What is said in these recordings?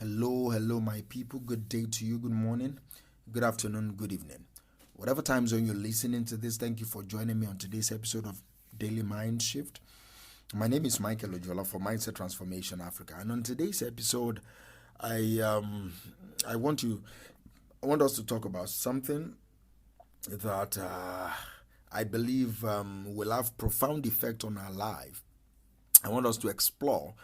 Hello, my people. Good day to you. Good morning, good afternoon, good evening. Whatever time zone you're listening to this, thank you for joining me on today's episode of Daily Mind Shift. My name is Michael Ojola for Mindset Transformation Africa, and on today's episode, I want us to talk about something that I believe will have profound effect on our life. I want us to explore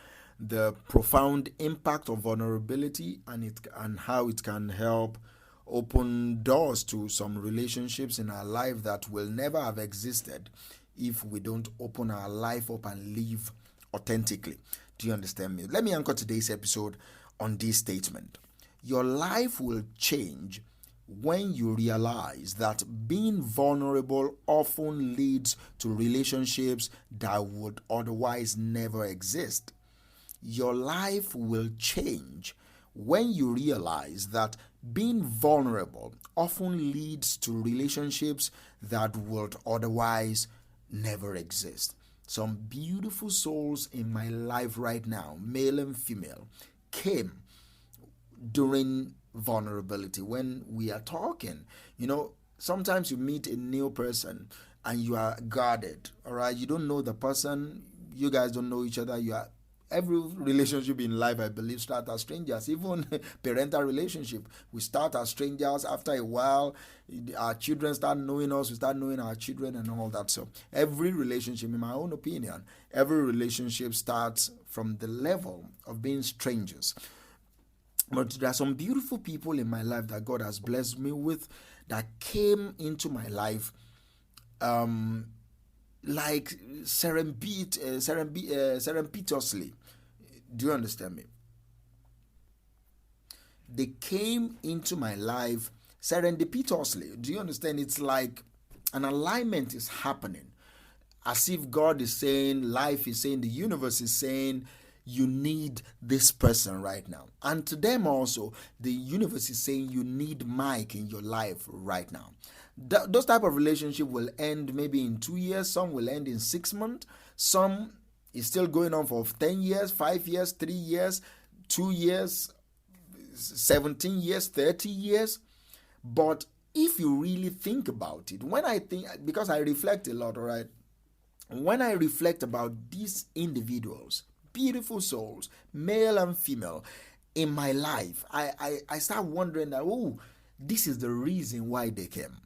the profound impact of vulnerability and how it can help open doors to some relationships in our life that will never have existed if we don't open our life up and live authentically. Do you understand me? Let me anchor today's episode on this statement. Your life will change when you realize that being vulnerable often leads to relationships that would otherwise never exist. Your life will change when you realize that being vulnerable often leads to relationships that would otherwise never exist. Some beautiful souls in my life right now, male and female, came during vulnerability. When we are talking, sometimes you meet a new person and you are guarded, all right? You don't know the person, you guys don't know each other. Every relationship in life, I believe, starts as strangers. Even parental relationship, we start as strangers. After a while, our children start knowing us, we start knowing our children and all that. So every relationship, in my own opinion, every relationship starts from the level of being strangers. But there are some beautiful people in my life that God has blessed me with that came into my life like serendipitously. Do you understand me? They came into my life serendipitously. Do you understand? It's like an alignment is happening. As if God is saying, life is saying, the universe is saying, you need this person right now. And to them also, the universe is saying you need Mike in your life right now. Those type of relationship will end maybe in 2 years. Some will end in 6 months. Some is still going on for 10 years, 5 years, 3 years, 2 years, 17 years, 30 years. But if you really think about it, because I reflect a lot, all right? When I reflect about these individuals, beautiful souls, male and female, in my life, I start wondering that, this is the reason why they came.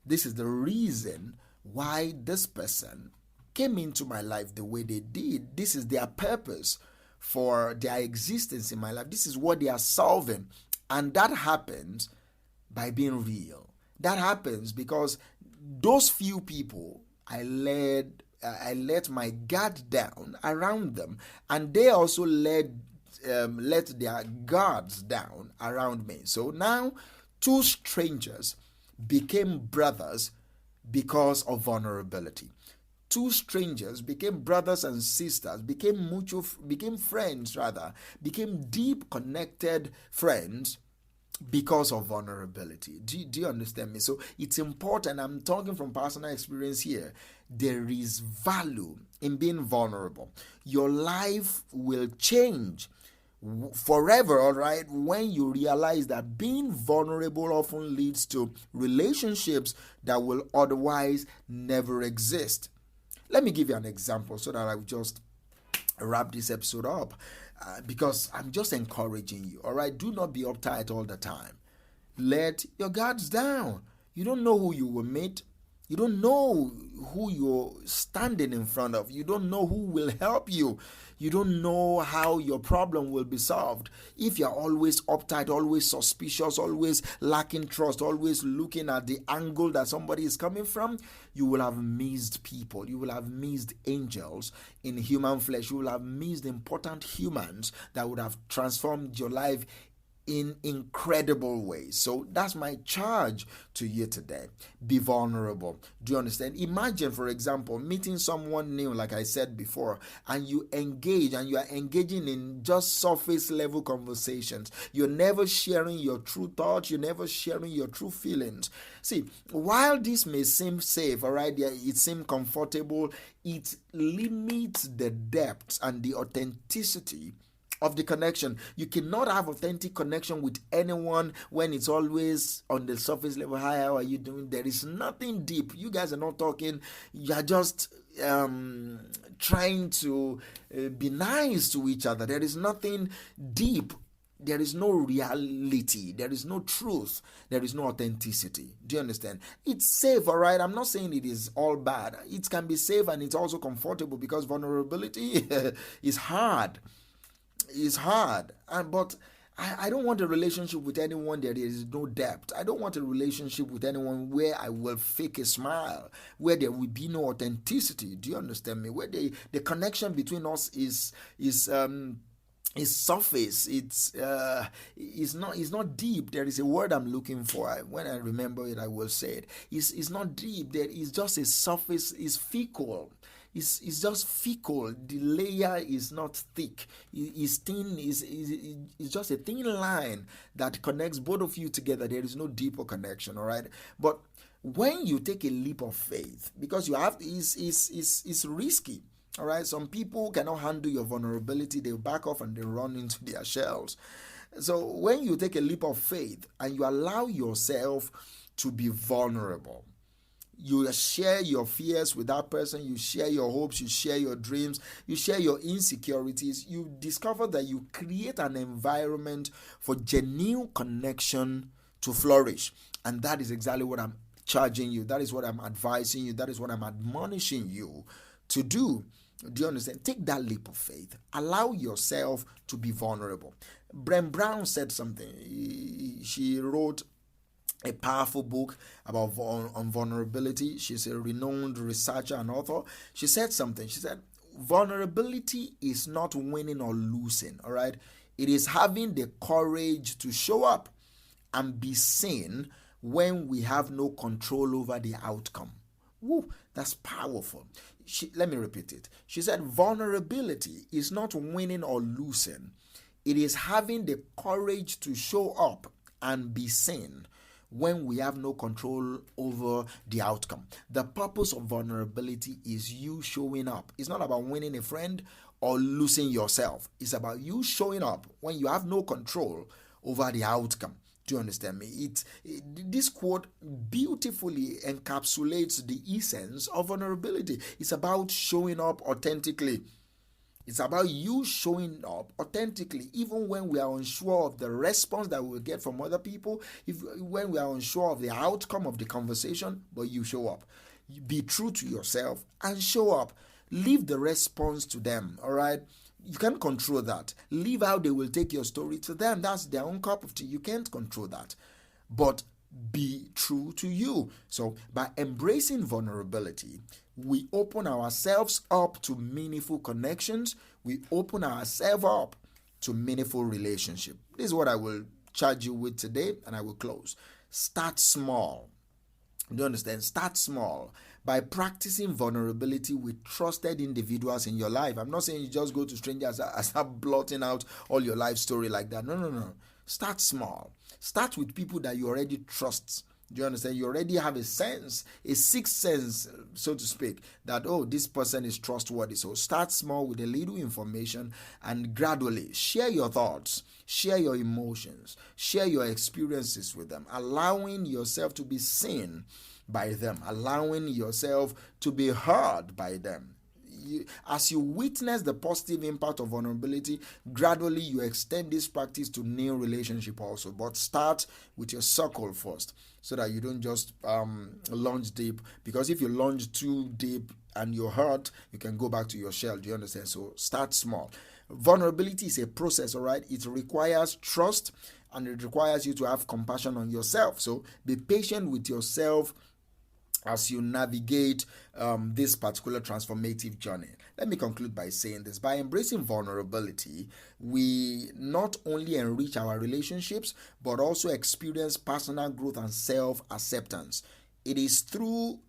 This is the reason why this person came into my life the way they did. This is their purpose for their existence in my life. This is what they are solving. And that happens by being real. That happens because those few people, I let my guard down around them, and they also let their guards down around me. So now 2 strangers became brothers because of vulnerability. 2 strangers became brothers and sisters, became friends rather, became deep connected friends because of vulnerability. Do you understand me? So it's important. I'm talking from personal experience here. There is value in being vulnerable. Your life will change forever, all right, when you realize that being vulnerable often leads to relationships that will otherwise never exist. Let me give you an example so that I will just wrap this episode up, because I'm just encouraging you, all right? Do not be uptight all the time. Let your guards down. You don't know who you will meet. You don't know who you're standing in front of. You don't know who will help you. You don't know how your problem will be solved. If you're always uptight, always suspicious, always lacking trust, always looking at the angle that somebody is coming from, you will have missed people. You will have missed angels in human flesh. You will have missed important humans that would have transformed your life in incredible ways. So that's my charge to you today. Be vulnerable. Do you understand? Imagine, for example, meeting someone new, like I said before, and you are engaging in just surface level conversations. You're never sharing your true thoughts. You're never sharing your true feelings. See, while this may seem safe, all right, it seems comfortable, it limits the depth and the authenticity of the connection. You cannot have authentic connection with anyone when it's always on the surface level. Hi, how are you doing? There is nothing deep. You guys are not talking. You are just trying to be nice to each other. There is nothing deep. There is no reality. There is no truth. There is no authenticity. Do you understand? It's safe, all right? I'm not saying it is all bad. It can be safe and it's also comfortable because vulnerability is hard. It's hard. But I don't want a relationship with anyone there is no depth. I don't want a relationship with anyone where I will fake a smile, where there will be no authenticity. Do you understand me? Where the connection between us is surface. It's not deep. There is a word I'm looking for. When I remember it, I will say it. It's not deep. There is just a surface. It's fecal. It's just fecal. The layer is not thick. It's thin. It's just a thin line that connects both of you together. There is no deeper connection. All right, but when you take a leap of faith, because you have, it's risky. All right, some people cannot handle your vulnerability. They back off and they run into their shells. So when you take a leap of faith and you allow yourself to be vulnerable, you share your fears with that person, you share your hopes, you share your dreams, you share your insecurities, you discover that you create an environment for genuine connection to flourish. And that is exactly what I'm charging you. That is what I'm advising you. That is what I'm admonishing you to do. Do you understand? Take that leap of faith. Allow yourself to be vulnerable. Brené Brown said something. She wrote a powerful book about on vulnerability. She's a renowned researcher and author. She said something. She said, vulnerability is not winning or losing, all right? It is having the courage to show up and be seen when we have no control over the outcome. Woo, that's powerful. Let me repeat it. She said, vulnerability is not winning or losing. It is having the courage to show up and be seen when we have no control over the outcome. The purpose of vulnerability is you showing up. It's not about winning a friend or losing yourself. It's about you showing up when you have no control over the outcome. Do you understand me? This quote beautifully encapsulates the essence of vulnerability. It's about showing up authentically. It's about you showing up authentically, even when we are unsure of the response that we will get from other people, when we are unsure of the outcome of the conversation, but you show up. Be true to yourself and show up. Leave the response to them, all right? You can't control that. Leave how they will take your story to them. That's their own cup of tea. You can't control that. But be true to you. So by embracing vulnerability, we open ourselves up to meaningful connections. We open ourselves up to meaningful relationship. This is what I will charge you with today, and I will close. Start small. Do you understand? Start small by practicing vulnerability with trusted individuals in your life. I'm not saying you just go to strangers and start blotting out all your life story like that. No. Start small. Start with people that you already trust. Do you understand? You already have a sense, a sixth sense, so to speak, that, oh, this person is trustworthy. So start small with a little information and gradually share your thoughts, share your emotions, share your experiences with them, allowing yourself to be seen by them, allowing yourself to be heard by them. As you witness the positive impact of vulnerability, gradually you extend this practice to new relationship also. But start with your circle first, so that you don't just launch deep. Because if you launch too deep and you're hurt, you can go back to your shell. Do you understand? So start small. Vulnerability is a process, all right? It requires trust and it requires you to have compassion on yourself. So be patient with yourself as you navigate this particular transformative journey. Let me conclude by saying this. By embracing vulnerability, we not only enrich our relationships, but also experience personal growth and self-acceptance. It is through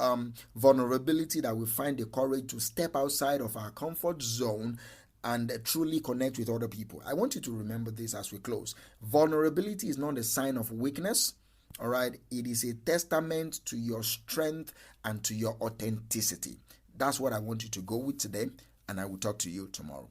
vulnerability that we find the courage to step outside of our comfort zone and truly connect with other people. I want you to remember this as we close. Vulnerability is not a sign of weakness. All right, it is a testament to your strength and to your authenticity. That's what I want you to go with today, and I will talk to you tomorrow.